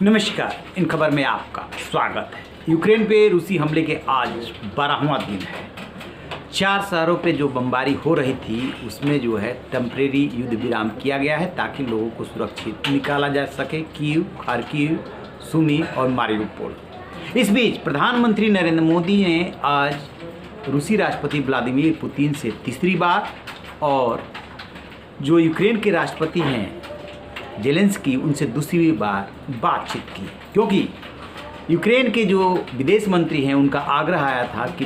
नमस्कार। इन खबर में आपका स्वागत है। यूक्रेन पे रूसी हमले के आज 12वां दिन है। 4 शहरों पे जो बमबारी हो रही थी उसमें जो है टेम्परेरी युद्ध विराम किया गया है ताकि लोगों को सुरक्षित निकाला जा सके। कीव, खार्किव, सुमी और मारिउपोल। इस बीच प्रधानमंत्री नरेंद्र मोदी ने आज रूसी राष्ट्रपति व्लादिमीर पुतिन से तीसरी बार और जो यूक्रेन के राष्ट्रपति हैं जेलेंस्की उनसे दूसरी बार बातचीत की, क्योंकि यूक्रेन के जो विदेश मंत्री हैं उनका आग्रह आया था कि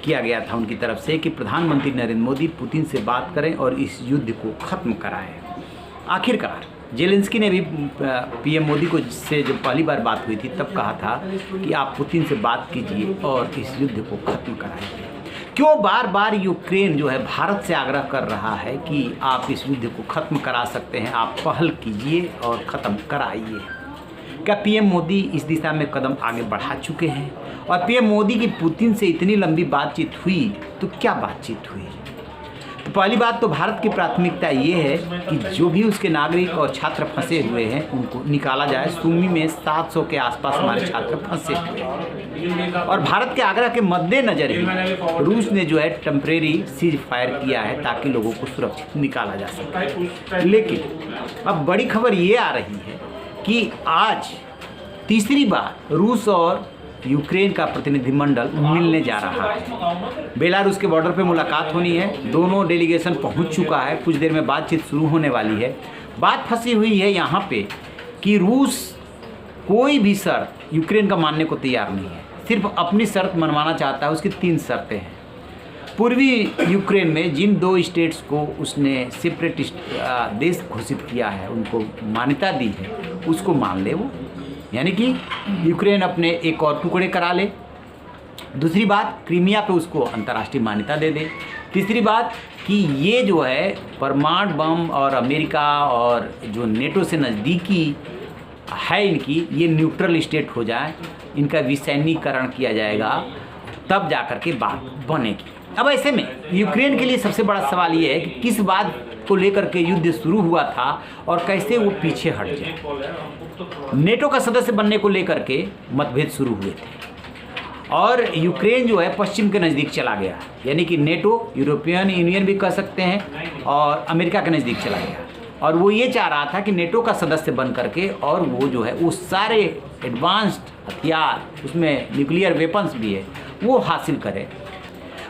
किया गया था उनकी तरफ से कि प्रधानमंत्री नरेंद्र मोदी पुतिन से बात करें और इस युद्ध को ख़त्म कराएं। आखिरकार जेलेंस्की ने भी पीएम मोदी को से जब पहली बार बात हुई थी तब कहा था कि आप पुतिन से बात कीजिए और इस युद्ध को ख़त्म कराएंगे। क्यों बार बार यूक्रेन जो है भारत से आग्रह कर रहा है कि आप इस युद्ध को ख़त्म करा सकते हैं, आप पहल कीजिए और ख़त्म कराइए। क्या पीएम मोदी इस दिशा में कदम आगे बढ़ा चुके हैं? और पीएम मोदी की पुतिन से इतनी लंबी बातचीत हुई तो क्या बातचीत हुई? तो पहली बात तो भारत की प्राथमिकता ये है कि जो भी उसके नागरिक और छात्र फंसे हुए हैं उनको निकाला जाए। सुमी में 700 के आसपास हमारे छात्र फंसे हुए हैं और भारत के आग्रह के मद्देनजर ही रूस ने जो है टेम्परेरी सीज फायर किया है ताकि लोगों को सुरक्षित निकाला जा सके। लेकिन अब बड़ी खबर ये आ रही है कि आज तीसरी बार रूस और यूक्रेन का प्रतिनिधिमंडल मिलने जा रहा है। बेलारूस के बॉर्डर पे मुलाकात होनी है। दोनों डेलीगेशन पहुंच चुका है। कुछ देर में बातचीत शुरू होने वाली है। बात फंसी हुई है यहाँ पे कि रूस कोई भी शर्त यूक्रेन का मानने को तैयार नहीं है, सिर्फ अपनी शर्त मनवाना चाहता है। उसकी 3 शर्तें हैं। पूर्वी यूक्रेन में जिन 2 स्टेट्स को उसने सेपरेटिस्ट देश घोषित किया है, उनको मान्यता दी है, उसको मान ले वो, यानी कि यूक्रेन अपने एक और टुकड़े करा ले। दूसरी बात, क्रीमिया पे उसको अंतर्राष्ट्रीय मान्यता दे दे। तीसरी बात कि ये जो है परमाणु बम और अमेरिका और जो नेटो से नज़दीकी है इनकी, ये न्यूट्रल स्टेट हो जाए, इनका विसैन्यीकरण किया जाएगा, तब जाकर के बात बनेगी। अब ऐसे में यूक्रेन के लिए सबसे बड़ा सवाल ये है कि किस बात को लेकर के युद्ध शुरू हुआ था और कैसे वो पीछे हट जाए। नेटो का सदस्य बनने को लेकर के मतभेद शुरू हुए थे और यूक्रेन जो है पश्चिम के नज़दीक चला गया, यानी कि नेटो, यूरोपियन यूनियन भी कह सकते हैं, और अमेरिका के नज़दीक चला गया। और वो ये चाह रहा था कि नेटो का सदस्य बन करके और वो जो है वो सारे एडवांस्ड हथियार, उसमें न्यूक्लियर वेपन्स भी है, वो हासिल करे।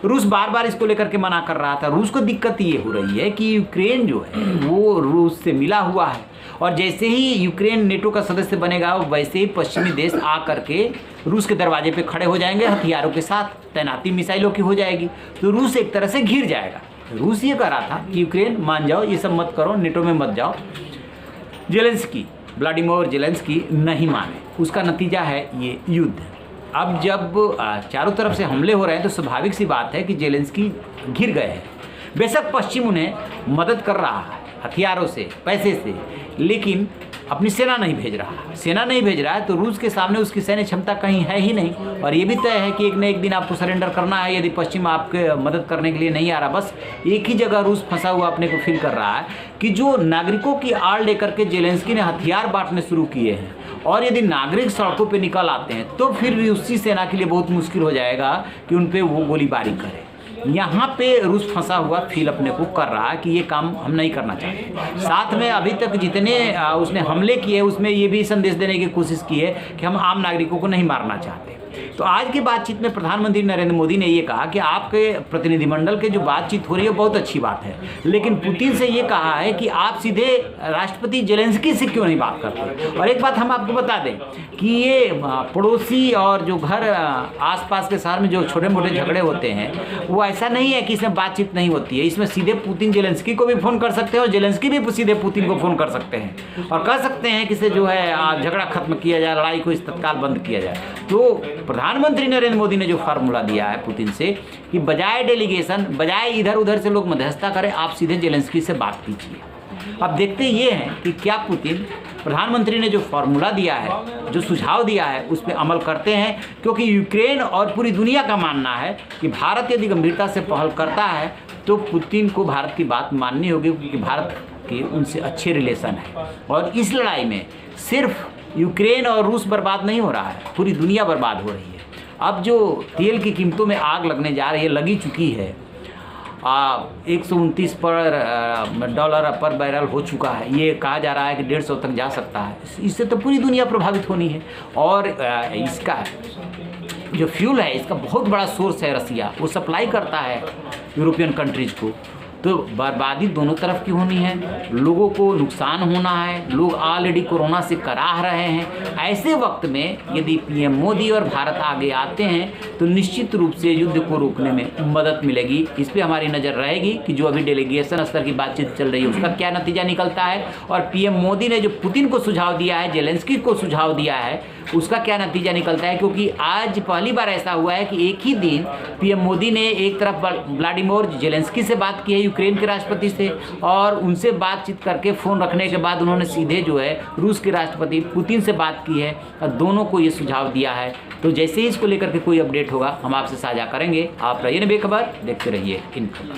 रूस बार बार इसको लेकर के मना कर रहा था। रूस को दिक्कत ये हो रही है कि यूक्रेन जो है वो रूस से मिला हुआ है और जैसे ही यूक्रेन नेटो का सदस्य बनेगा वैसे ही पश्चिमी देश आ करके रूस के दरवाजे पे खड़े हो जाएंगे, हथियारों के साथ, तैनाती मिसाइलों की हो जाएगी, तो रूस एक तरह से घिर जाएगा। रूस ये कह रहा था कि यूक्रेन मान जाओ, ये सब मत करो, नेटो में मत जाओ। व्लादिमीर जेलेंस्की नहीं माने। उसका नतीजा है ये युद्ध। अब जब चारों तरफ से हमले हो रहे हैं तो स्वाभाविक सी बात है कि जेलेंस्की घिर गए हैं। बेशक पश्चिम उन्हें मदद कर रहा है हथियारों से, पैसे से, लेकिन अपनी सेना नहीं भेज रहा। सेना नहीं भेज रहा है तो रूस के सामने उसकी सैन्य क्षमता कहीं है ही नहीं। और ये भी तय है कि एक न एक दिन आपको सरेंडर करना है यदि पश्चिम आपके मदद करने के लिए नहीं आ रहा। बस एक ही जगह रूस फंसा हुआ अपने को फील कर रहा है कि जो नागरिकों की आड़ लेकर के जेलेंस्की ने हथियार बांटने शुरू किए हैं और यदि नागरिक सड़कों पे निकल आते हैं तो फिर रूसी सेना के लिए बहुत मुश्किल हो जाएगा कि उन पे वो गोलीबारी करे। यहाँ पे रूस फंसा हुआ फील अपने को कर रहा है कि ये काम हम नहीं करना चाहते। साथ में अभी तक जितने उसने हमले किए उसमें ये भी संदेश देने की कोशिश की है कि हम आम नागरिकों को नहीं मारना चाहते। तो आज की बातचीत में प्रधानमंत्री नरेंद्र मोदी ने ये कहा कि आपके प्रतिनिधिमंडल के जो बातचीत हो रही है बहुत अच्छी बात है, लेकिन पुतिन से ये कहा है कि आप सीधे राष्ट्रपति जेलेंस्की से क्यों नहीं बात करते। और एक बात हम आपको बता दें कि ये पड़ोसी और जो घर आसपास के शहर में जो छोटे मोटे झगड़े होते हैं वो ऐसा नहीं है कि इसमें बातचीत नहीं होती है। इसमें सीधे पुतिन जेलेंस्की को भी फ़ोन कर सकते हैं और जेलेंस्की भी सीधे पुतिन को फ़ोन कर सकते हैं और कह सकते हैं कि इसे जो है झगड़ा खत्म किया जाए, लड़ाई को इस तत्काल बंद किया जाए। तो प्रधानमंत्री नरेंद्र मोदी ने जो फार्मूला दिया है पुतिन से कि बजाय डेलीगेशन, बजाय इधर उधर से लोग मध्यस्थता करें, आप सीधे जेलेंस्की से बात कीजिए। अब देखते ये हैं कि क्या पुतिन प्रधानमंत्री ने जो फार्मूला दिया है, जो सुझाव दिया है, उस पर अमल करते हैं, क्योंकि यूक्रेन और पूरी दुनिया का मानना है कि भारत यदि गंभीरता से पहल करता है तो पुतिन को भारत की बात माननी होगी, क्योंकि भारत के उनसे अच्छे रिलेशन है और इस लड़ाई में सिर्फ यूक्रेन और रूस बर्बाद नहीं हो रहा है, पूरी दुनिया बर्बाद हो रही है। अब जो तेल की कीमतों में आग लगने जा रही है, लगी चुकी है, 129 $पर पर बैरल हो चुका है। ये कहा जा रहा है कि 150 तक जा सकता है। इससे तो पूरी दुनिया प्रभावित होनी है। और इसका जो फ्यूल है, इसका बहुत बड़ा सोर्स है रसिया, वो सप्लाई करता है यूरोपियन कंट्रीज़ को। तो बर्बादी दोनों तरफ की होनी है, लोगों को नुकसान होना है, लोग ऑलरेडी कोरोना से कराह रहे हैं। ऐसे वक्त में यदि पीएम मोदी और भारत आगे आते हैं तो निश्चित रूप से युद्ध को रोकने में मदद मिलेगी। इस पर हमारी नज़र रहेगी कि जो अभी डेलीगेशन स्तर की बातचीत चल रही है उसका क्या नतीजा निकलता है, और पीएम मोदी ने जो पुतिन को सुझाव दिया है, जेलेंस्की को सुझाव दिया है, उसका क्या नतीजा निकलता है। क्योंकि आज पहली बार ऐसा हुआ है कि एक ही दिन पीएम मोदी ने एक तरफ व्लादिमीर जेलेंस्की से बात की है, यूक्रेन के राष्ट्रपति से, और उनसे बातचीत करके फ़ोन रखने के बाद उन्होंने सीधे जो है रूस के राष्ट्रपति पुतिन से बात की है और दोनों को ये सुझाव दिया है। तो जैसे ही इसको लेकर के कोई अपडेट होगा हम आपसे साझा करेंगे। आप रहिए बेखबर, देखते रहिए इनखबर।